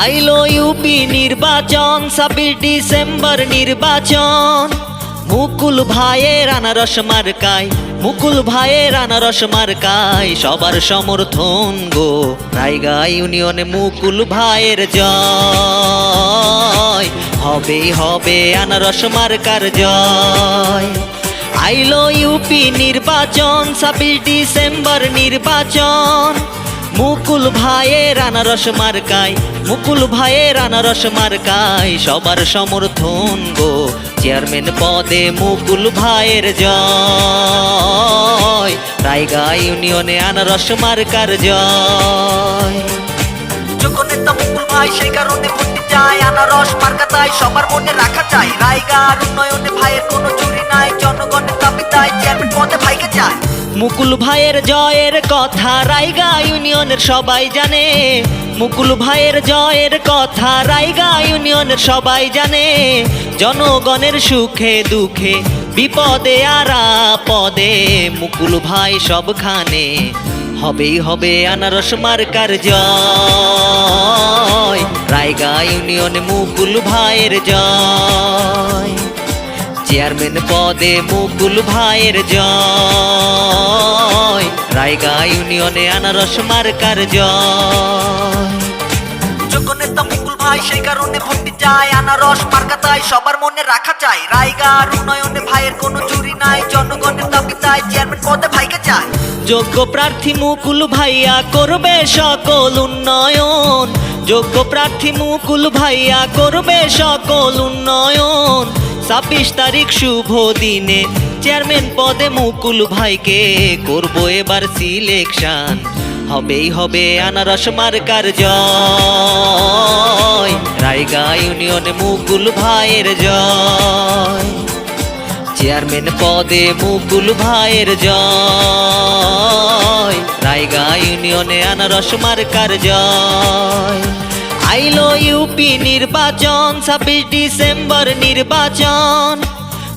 আইলো ইউপি নির্বাচন 26 ডিসেম্বর নির্বাচন। মুকুল ভাইয়ের আনারস মার্কায়, মুকুল ভাইয়ের আনারস মার্কায় সবার সমর্থন গো। রায়গা ইউনিয়নে মুকুল ভাইয়ের জয়, হবে হবে আনারস মার্কার জয়। আইলো ইউপি নির্বাচন 26 ডিসেম্বর নির্বাচন। মুকুল ভাইয়ের আনারস মার্কায়, মুকুল ভাইয়ের আনারস মার্কায় সবার সমর্থন গো। চেয়ারম্যান পদে মুকুল ভাইয়ের জয়, রায়গা ইউনিয়নে আনারস মার্কার জয়। যোগ্য নেতা মুকুল ভাই, সেই কারণে ভোট চাই, আনারস মার্কা তাই সবার মনে রাখা চাই। রায়গার উন্নয়নে ভাইয়ের কোনো চুরি নাই, জনগণের দাবি তাই চেয়ারম্যান পদে ভাইকে চায়। মুকুল ভাইয়ের জয়ের কথা রায়গা ইউনিয়নের সবাই জানে, মুকুল ভাইয়ের জয়ের কথা রায়গা ইউনিয়নের সবাই জানে। জনগণের সুখে দুঃখে বিপদে আর আপদে মুকুল ভাই সবখানে, হবেই হবে আনারস মার্কার জয়। রায়গা ইউনিয়নে মুকুল ভাইয়ের জয়, চেয়ারম্যান পদে মুকুল ভাইয়ের জয়। রায়গা ইউনিয়নে আনারস মার্কার জয়। যোগ্য নেতা মুকুল ভাই, সেই কারণে ভোট চাই, আনারস মার্কা তাই সবার মনে রাখা চাই। রায়গার উন্নয়নে ভাইয়ের কোনো চুরি নাই, জনগণের দাবি তাই চেয়ারম্যান পদে ভাইকে চায়। যোগ্য প্রার্থী মুকুল ভাইয়া করবে সকল উন্নয়ন, যোগ্য প্রার্থী মুকুল ভাইয়া করবে সকল উন্নয়ন। 26 তারিখ শুভ দিনে চেয়ারম্যান পদে মুকুল ভাইকে করবো এবার সিলেকশন, হবেই হবে আনারস মার্কার জয়। রায়গা ইউনিয়নে মুকুল ভাইয়ের জয়, চেয়ারম্যান পদে মুকুল ভাইয়ের জয়। রায়গা ইউনিয়নে আনারস মার্কার জয়। আইলো ইউপি নির্বাচন 26 ডিসেম্বর নির্বাচন।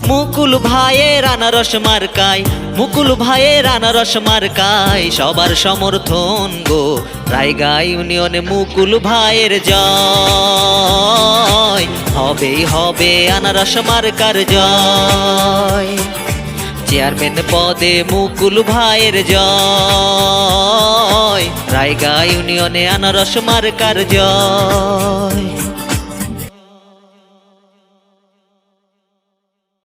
মুকুল ভাইয়ের আনারস মার্কায়, মুকুল ভাইয়ের আনারস মার্কায় সবার সমর্থন গো। রায়গা ইউনিয়নে মুকুল ভাইয়ের জয়, হবেই হবে আনারস মার্কার জয়। চেয়ারম্যান পদে মুকুল ভাইয়ের জয়, রায়গা ইউনিয়নে আনারস মার্কার জয়।